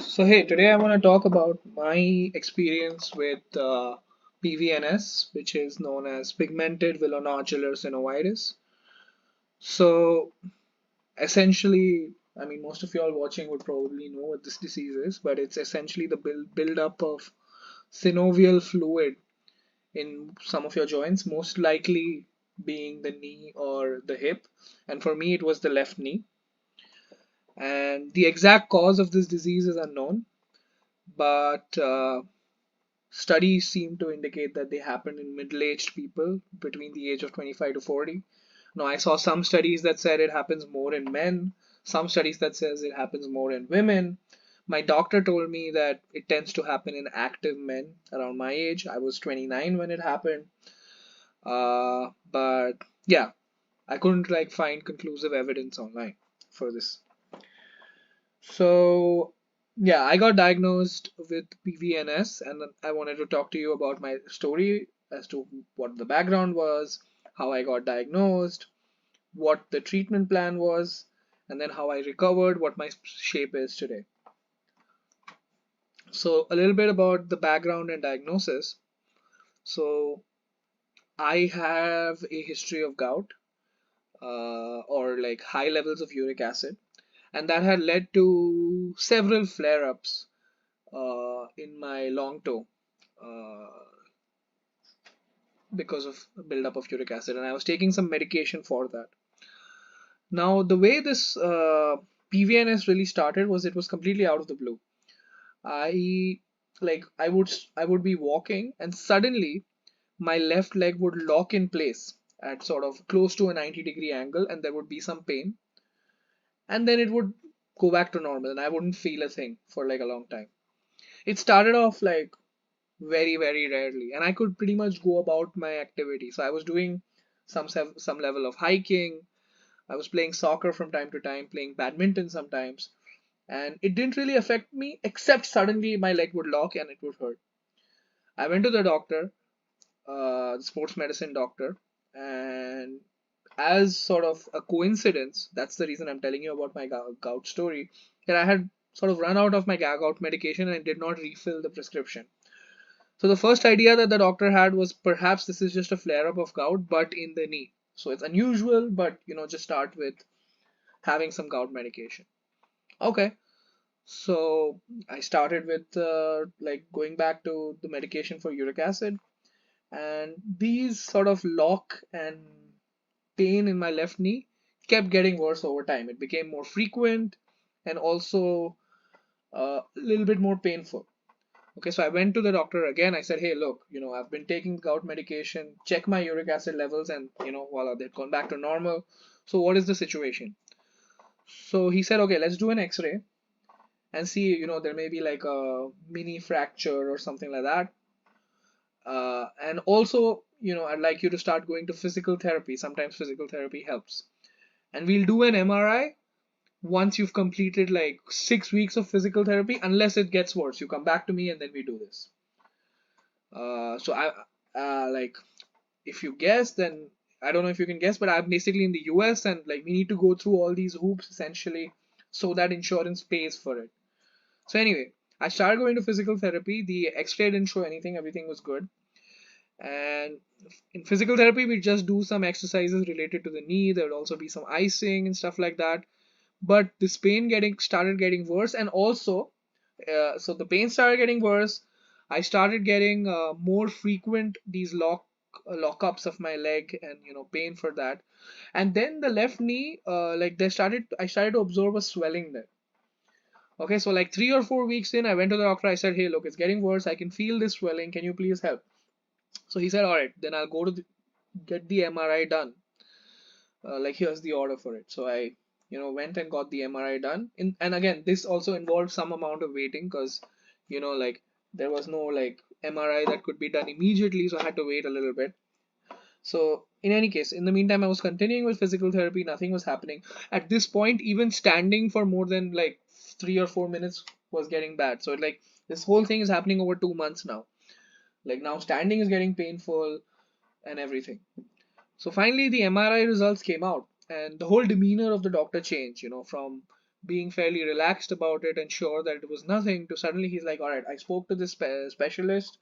So hey, today I want to talk about my experience with PVNS, which is known as Pigmented Villonodular Synovitis. So essentially, I mean, most of you all watching would probably know what this disease is, but it's essentially the build-up of synovial fluid in some of your joints, most likely being the knee or the hip. And for me, it was the left knee. And the exact cause of this disease is unknown, but studies seem to indicate that they happen in middle-aged people between the age of 25 to 40. Now, I saw some studies that said it happens more in men, some studies that says it happens more in women. My doctor told me that it tends to happen in active men around my age. I was 29 when it happened. But yeah, I couldn't like find conclusive evidence online for this. So, yeah, I got diagnosed with PVNS, and then I wanted to talk to you about my story as to what the background was, how I got diagnosed, what the treatment plan was, and then how I recovered, what my shape is today. So, a little bit about the background and diagnosis. So, I have a history of gout, or like high levels of uric acid, and that had led to several flare ups in my long toe uh, because of buildup of uric acid, and I was taking some medication for that. Now, the way this PVNS really started was it was completely out of the blue. I I would be walking, and suddenly my left leg would lock in place at sort of close to a 90-degree angle, and there would be some pain, and then it would go back to normal, and I wouldn't feel a thing for like a long time. It started off like very very rarely, and I could pretty much go about my activity. So I was doing some level of hiking. I was playing soccer from time to time, playing badminton sometimes, and it didn't really affect me except suddenly my leg would lock and it would hurt. I went to the doctor, the sports medicine doctor, and as sort of a coincidence, that's the reason I'm telling you about my gout story, that I had sort of run out of my gout medication and did not refill the prescription. So the first idea that the doctor had was perhaps this is just a flare up of gout, but in the knee. So it's unusual, but just start with having some gout medication. Okay. So I started with like going back to the medication for uric acid, and these sort of lock and pain in my left knee kept getting worse over time. It became more frequent and also a little bit more painful. Okay, so I went to the doctor again. I said, hey, look, I've been taking gout medication, check my uric acid levels, and, voila, they've gone back to normal. So, what is the situation? So, he said, okay, let's do an x ray and see, there may be like a mini fracture or something like that. And also, I'd like you to start going to physical therapy. Sometimes physical therapy helps. And we'll do an MRI once you've completed like 6 weeks of physical therapy, unless it gets worse. You come back to me and then we do this. So I like if you guess, then I don't know if you can guess, but I'm basically in the US and like we need to go through all these hoops essentially so that insurance pays for it. So anyway, I started going to physical therapy. The X-ray didn't show anything. Everything was good. And in physical therapy, we just do some exercises related to the knee. There would also be some icing and stuff like that. But this pain getting started getting worse, and also, so the pain started getting worse. I started getting more frequent these lockups of my leg, and pain for that. And then the left knee, like I started to observe a swelling there. Okay, so like 3 or 4 weeks in, I went to the doctor. I said, hey, look, it's getting worse. I can feel this swelling. Can you please help? So he said, all right, then I'll go to get the MRI done. Like here's the order for it. So I went and got the MRI done. And again, this also involved some amount of waiting because like there was no like MRI that could be done immediately, so I had to wait a little bit. So in any case, in the meantime, I was continuing with physical therapy. Nothing was happening at this point. Even standing for more than like 3 or 4 minutes was getting bad. So like this whole thing is happening over 2 months now. Like now standing is getting painful and everything. So finally, the MRI results came out, and the whole demeanor of the doctor changed. From being fairly relaxed about it and sure that it was nothing, to suddenly he's like, all right, I spoke to this specialist,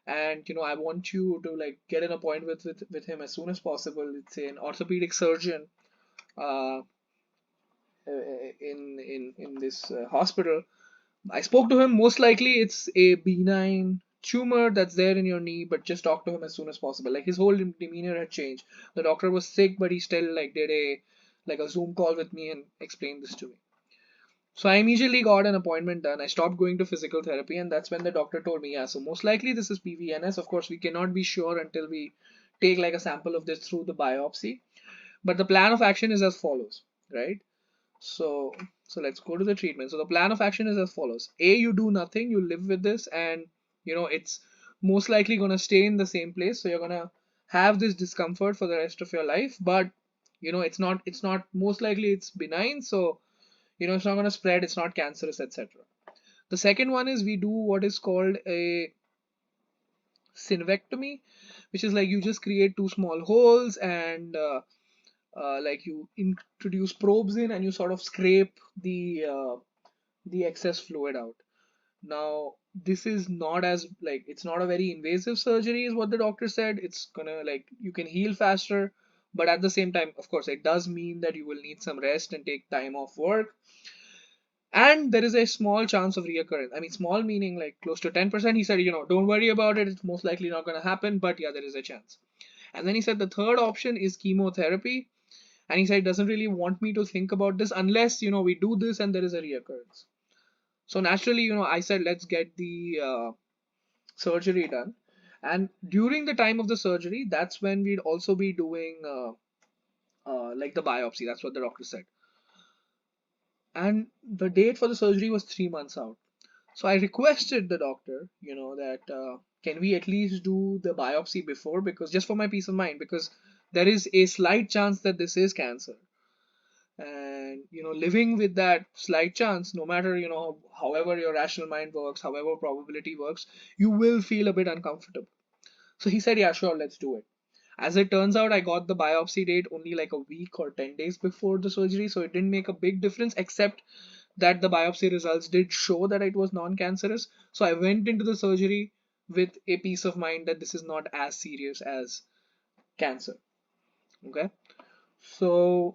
and I want you to like get an appointment with him as soon as possible. It's an orthopedic surgeon uh, in this hospital. I spoke to him. Most likely it's a benign tumor that's there in your knee, but just talk to him as soon as possible. Like his whole demeanor had changed. The doctor was sick, but he still like did a Zoom call with me and explained this to me. So I immediately got an appointment done. I stopped going to physical therapy, and that's when the doctor told me, yeah, so most likely this is PVNS. Of course, we cannot be sure until we take like a sample of this through the biopsy. But the plan of action is as follows, right? So so let's go to the treatment. So the plan of action is as follows. A, you do nothing, you live with this, and it's most likely gonna stay in the same place. So you're gonna have this discomfort for the rest of your life, but it's not most likely it's benign, so it's not gonna spread, it's not cancerous, etc. The second one is we do what is called a synvectomy, which is like you just create two small holes and like you introduce probes in and you sort of scrape the excess fluid out. Now this is not as like it's not a very invasive surgery is what the doctor said. It's gonna like you can heal faster, but at the same time, of course, it does mean that you will need some rest and take time off work. And there is a small chance of reoccurrence. I mean, small meaning like close to 10%. He said, don't worry about it. It's most likely not going to happen, but yeah, there is a chance. And then he said the third option is chemotherapy. And he said, doesn't really want me to think about this unless, we do this and there is a reoccurrence. So naturally, I said, let's get the surgery done. And during the time of the surgery, that's when we'd also be doing like the biopsy. That's what the doctor said. And the date for the surgery was 3 months out. So I requested the doctor, that can we at least do the biopsy before, because just for my peace of mind, because there is a slight chance that this is cancer. And living with that slight chance, no matter however your rational mind works, however probability works, you will feel a bit uncomfortable. So he said, yeah, sure, let's do it. As it turns out, I got the biopsy date only like a week or 10 days before the surgery, so it didn't make a big difference, except that the biopsy results did show that it was non-cancerous. So I went into the surgery with a peace of mind that this is not as serious as cancer. Okay. So,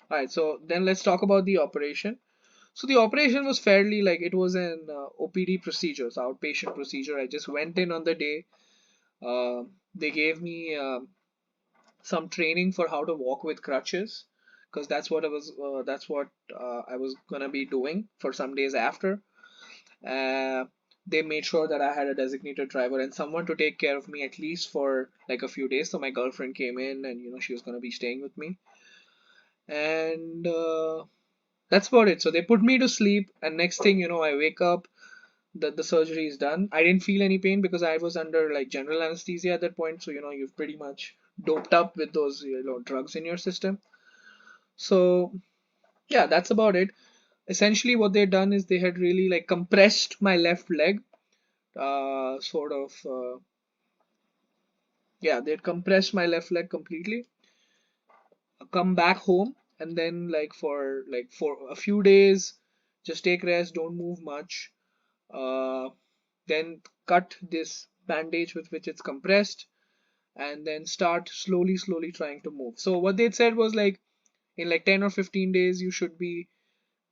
alright, so then let's talk about the operation. So the operation was fairly like it was an OPD procedure, so outpatient procedure. I just went in on the day. They gave me some training for how to walk with crutches, because that's what I was gonna be doing for some days after. Uh, they made sure that I had a designated driver and someone to take care of me at least for like a few days. So my girlfriend came in and she was gonna be staying with me, and that's about it. So they put me to sleep, and next thing I wake up. The surgery is done. I didn't feel any pain because I was under like general anesthesia at that point. So you've pretty much doped up with those drugs in your system. So yeah, that's about it. Essentially, what they'd done is they had really like compressed my left leg. Sort of yeah, they'd compressed my left leg completely. Come back home and then for a few days, just take rest, don't move much. Then cut this bandage with which it's compressed, and then start slowly trying to move. So what they said was like in like 10 or 15 days you should be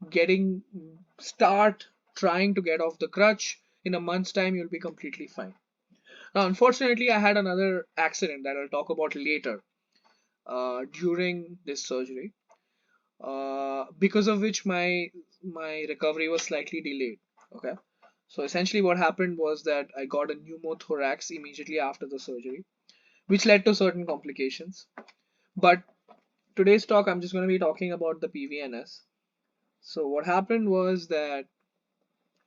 getting start trying to get off the crutch. In a month's time you'll be completely fine. Now unfortunately I had another accident that I'll talk about later during this surgery, because of which my recovery was slightly delayed. Okay. So essentially what happened was that I got a pneumothorax immediately after the surgery, which led to certain complications. But today's talk, I'm just going to be talking about the PVNS. So what happened was that,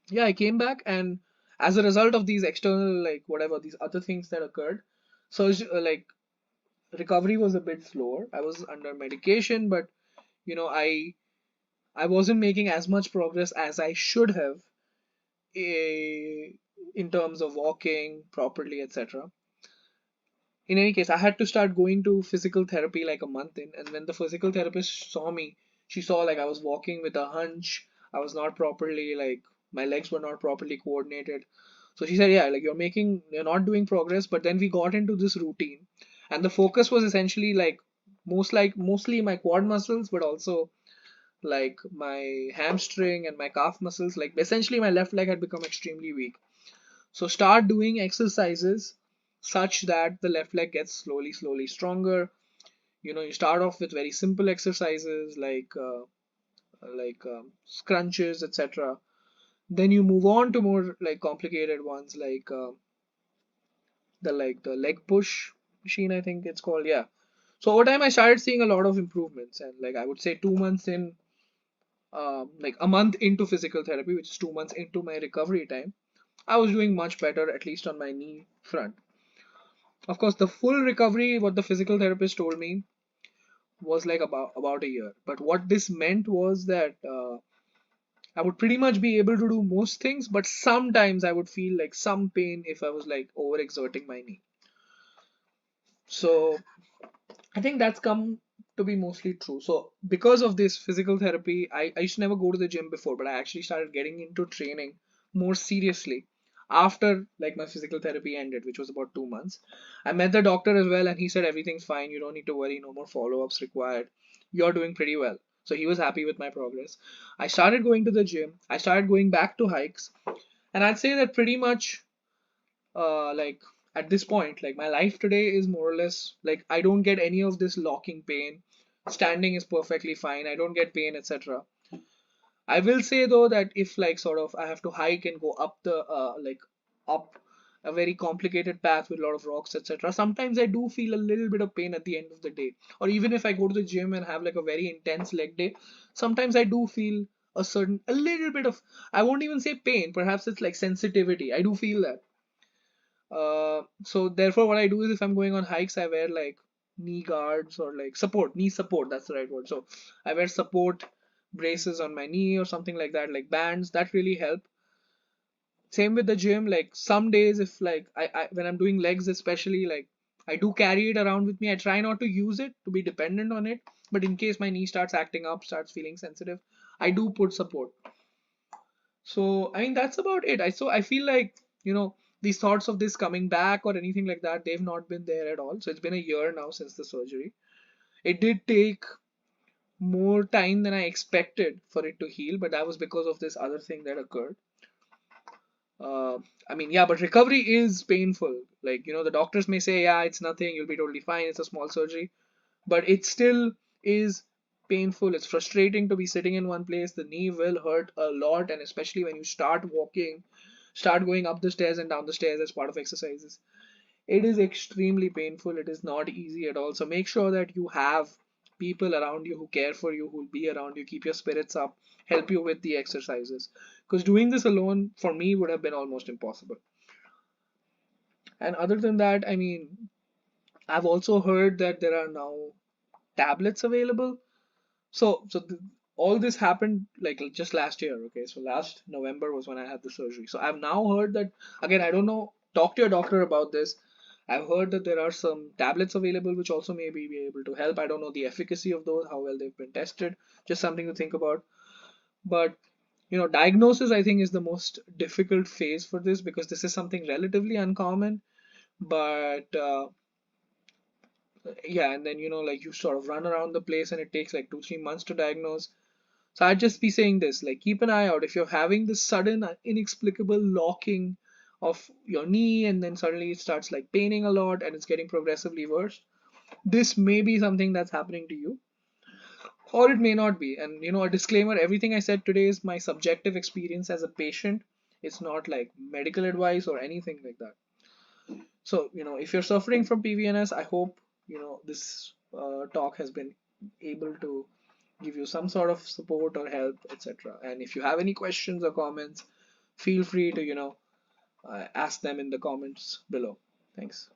yeah, I came back, and as a result of these external, like whatever, these other things that occurred, so like recovery was a bit slower. I was under medication, but you know, I I wasn't making as much progress as I should have, in terms of walking properly, etc. In any case, I had to start going to physical therapy like a month in, and when the physical therapist saw me, She saw like I was walking with a hunch. I was not properly like my legs were not properly coordinated. So she said, yeah, like you're not doing progress. But then we got into this routine, and the focus was essentially like mostly my quad muscles, but also like my hamstring and my calf muscles. Like essentially, my left leg had become extremely weak. So start doing exercises such that the left leg gets slowly stronger. You start off with very simple exercises like scrunches, etc. Then you move on to more like complicated ones like the leg push machine, I think it's called. Yeah. So over time, I started seeing a lot of improvements, and like I would say 2 months in, like a month into physical therapy, which is 2 months into my recovery time, I was doing much better, at least on my knee front. Of course, the full recovery, what the physical therapist told me, was like about a year. But what this meant was that I would pretty much be able to do most things, but sometimes I would feel like some pain if I was like overexerting my knee. So I think that's come to be mostly true. So because of this physical therapy, I used to never go to the gym before, but I actually started getting into training more seriously after like my physical therapy ended, which was about 2 months. I met the doctor as well, and he said everything's fine. You don't need to worry. No more follow-ups required. You're doing pretty well. So he was happy with my progress. I started going to the gym. I started going back to hikes, and I'd say that pretty much like at this point, like my life today is more or less like I don't get any of this locking pain. Standing is perfectly fine. I don't get pain, etc. I will say though that if like sort of I have to hike and go up the up a very complicated path with a lot of rocks, etc. Sometimes I do feel a little bit of pain at the end of the day. Or even if I go to the gym and have like a very intense leg day, sometimes I do feel a little bit of, I won't even say pain, perhaps it's like sensitivity. I do feel that. So therefore, what I do is if I'm going on hikes, I wear like knee guards or like knee support. That's the right word. So I wear support braces on my knee or something like that, like bands that really help. Same with the gym. Like some days, if like I when I'm doing legs, especially like I do carry it around with me. I try not to use it to be dependent on it, but in case my knee starts acting up, starts feeling sensitive, I do put support. So I mean that's about it. I feel like these thoughts of this coming back or anything like that, they've not been there at all. So it's been a year now since the surgery. It did take more time than I expected for it to heal, but that was because of this other thing that occurred. Uh, I mean, yeah, but recovery is painful. Like, the doctors may say, yeah, it's nothing, you'll be totally fine, it's a small surgery, but it still is painful. It's frustrating to be sitting in one place. The knee will hurt a lot, and especially when you start walking, start going up the stairs and down the stairs as part of exercises. It is extremely painful. It is not easy at all. So make sure that you have people around you who care for you, who will be around you, keep your spirits up, help you with the exercises. Because doing this alone for me would have been almost impossible. And other than that, I mean, I've also heard that there are now tablets available. So all this happened like just last year. Okay, so last November was when I had the surgery. So I've now heard that, again, I don't know. Talk to your doctor about this. I've heard that there are some tablets available which also may be able to help. I don't know the efficacy of those, how well they've been tested. Just something to think about. But diagnosis I think is the most difficult phase for this because this is something relatively uncommon. But yeah, and then like you sort of run around the place and it takes like 2 3 months to diagnose. So I'd just be saying this, like keep an eye out if you're having this sudden inexplicable locking of your knee and then suddenly it starts like paining a lot and it's getting progressively worse. This may be something that's happening to you, or it may not be. And a disclaimer, everything I said today is my subjective experience as a patient. It's not like medical advice or anything like that. So, if you're suffering from PVNS, I hope, this talk has been able to give you some sort of support or help, etc. And if you have any questions or comments, feel free to, ask them in the comments below. Thanks.